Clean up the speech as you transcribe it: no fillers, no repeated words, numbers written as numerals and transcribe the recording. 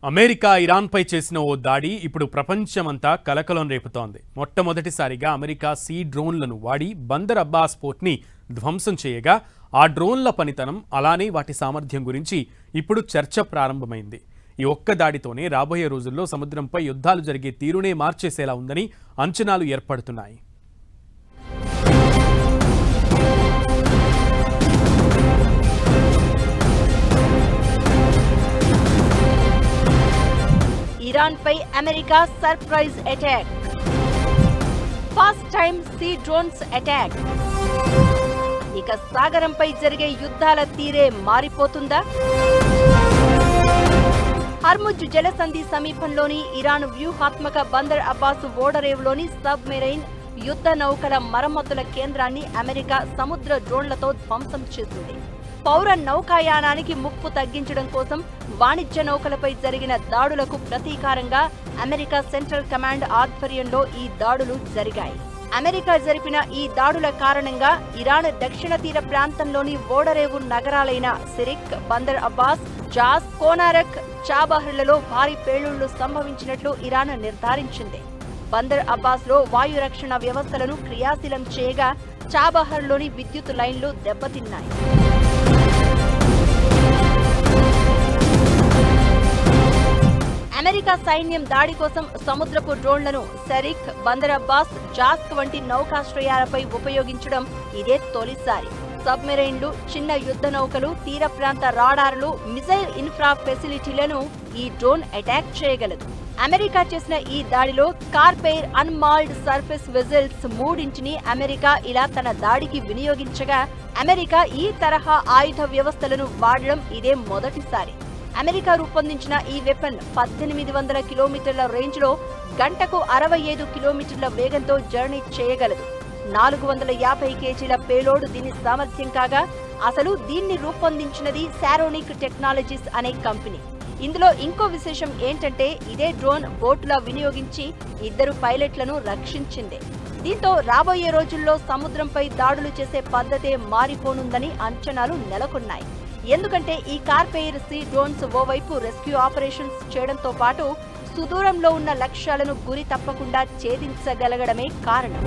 America ఇరాన్పై చేసిన ఓ దాడి ఇప్పుడు ప్రపంచమంతా కలకలం రేపుతోంది. మొట్టమొదటిసారిగా అమెరికా సీ డ్రోన్లను వాడి బందర్ అబ్బాస్ పోర్ట్ని ధ్వంసం చేయగా ఆ డ్రోన్ల పనితనం అలానే వాటి సామర్థ్యం గురించి ఇప్పుడు చర్చ ప్రారంభమైంది. ఈ ఒక్క దాడితోనే రాబోయే రోజుల్లో సముద్రంపై యుద్ధాలు జరిగే తీరునే మార్చేసేలా ఉందని అంచనాలు ఏర్పడుతున్నాయి. ఇరాన్ పై America surprise attack. First time sea drones attack. ఇక సాగరంపై జరిగే యుద్ధాల తీరే మారిపోతుందా? హర్ముజ్ జలసంధి సమీపంలోని ఇరాన్ వ్యూహాత్మక బందర్ అబ్బాస్ ఓడరేవులోని సబ్ మెరైన్ యుద్ధ నౌకల మరమ్మతుల కేంద్రాన్ని అమెరికా సముద్ర డ్రోన్లతో ధ్వంసం చేసింది. పౌర నౌకాయానానికి ముప్పు తగ్గించడం కోసం వాణిజ్య నౌకలపై జరిగిన దాడులకు ప్రతీకారంగా అమెరికా సెంట్రల్ కమాండ్ ఆధ్వర్యంలో ఈ దాడులు జరిగాయి. అమెరికా జరిపిన ఈ దాడుల కారణంగా ఇరాన్ దక్షిణ తీర ప్రాంతంలోని ఓడరేవు నగరాలైన సిరిక్, బందర్ అబ్బాస్, జాస్, కోనారక్, చాబహర్లలో భారీ పేలుళ్లు సంభవించినట్లు ఇరాన్ నిర్ధారించింది. బందర్ అబ్బాస్ లో వాయు రక్షణ వ్యవస్థలను క్రియాశీలం చేయగా చాబహర్లోని విద్యుత్ లైన్లు దెబ్బతిన్నాయి. అమెరికా సైన్యం దాడి కోసం సముద్రపు డ్రోన్లను సెరిక్, బందర్ అబ్బాస్, జాస్క్ వంటి నౌకాశ్రయాలపై ఉపయోగించడం ఇదే తొలిసారి. సబ్మెరైన్లు, చిన్న యుద్ధ నౌకలు, తీర ప్రాంత రాడార్లు, మిసైల్ ఇన్ఫ్రా ఫెసిలిటీలను ఈ డ్రోన్ అటాక్ చేయగలదు. అమెరికా చేసిన ఈ దాడిలో కార్పెయిర్ అన్మాల్డ్ సర్ఫేస్ వెజల్స్ 3ని అమెరికా ఇలా తన దాడికి వినియోగించగా అమెరికా ఈ తరహా ఆయుధ వ్యవస్థలను వాడడం ఇదే మొదటిసారి. అమెరికా రూపొందించిన ఈ వెపన్ 1800 కిలోమీటర్ల రేంజ్లో గంటకు 65 కిలోమీటర్ల వేగంతో జర్నీ చేయగలదు. 450 కేజీల పేలోడ్ దీని సామర్థ్యం కాగా అసలు దీన్ని రూపొందించినది సారోనిక్ టెక్నాలజీస్ అనే కంపెనీ. ఇందులో ఇంకో విశేషం ఏంటంటే ఇదే డ్రోన్ బోటులా వినియోగించి 2 పైలట్లను రక్షించింది. దీంతో రాబోయే రోజుల్లో సముద్రంపై దాడులు చేసే పద్ధతే మారిపోనుందని అంచనాలు నెలకొన్నాయి. ఎందుకంటే ఈ కార్పెయిర్ సీ డ్రోన్స్ ఓవైపు రెస్క్యూ ఆపరేషన్స్ చేయడంతో పాటు సుదూరంలో ఉన్న లక్ష్యాలను గురి తప్పకుండా ఛేదించగలగడమే కారణం.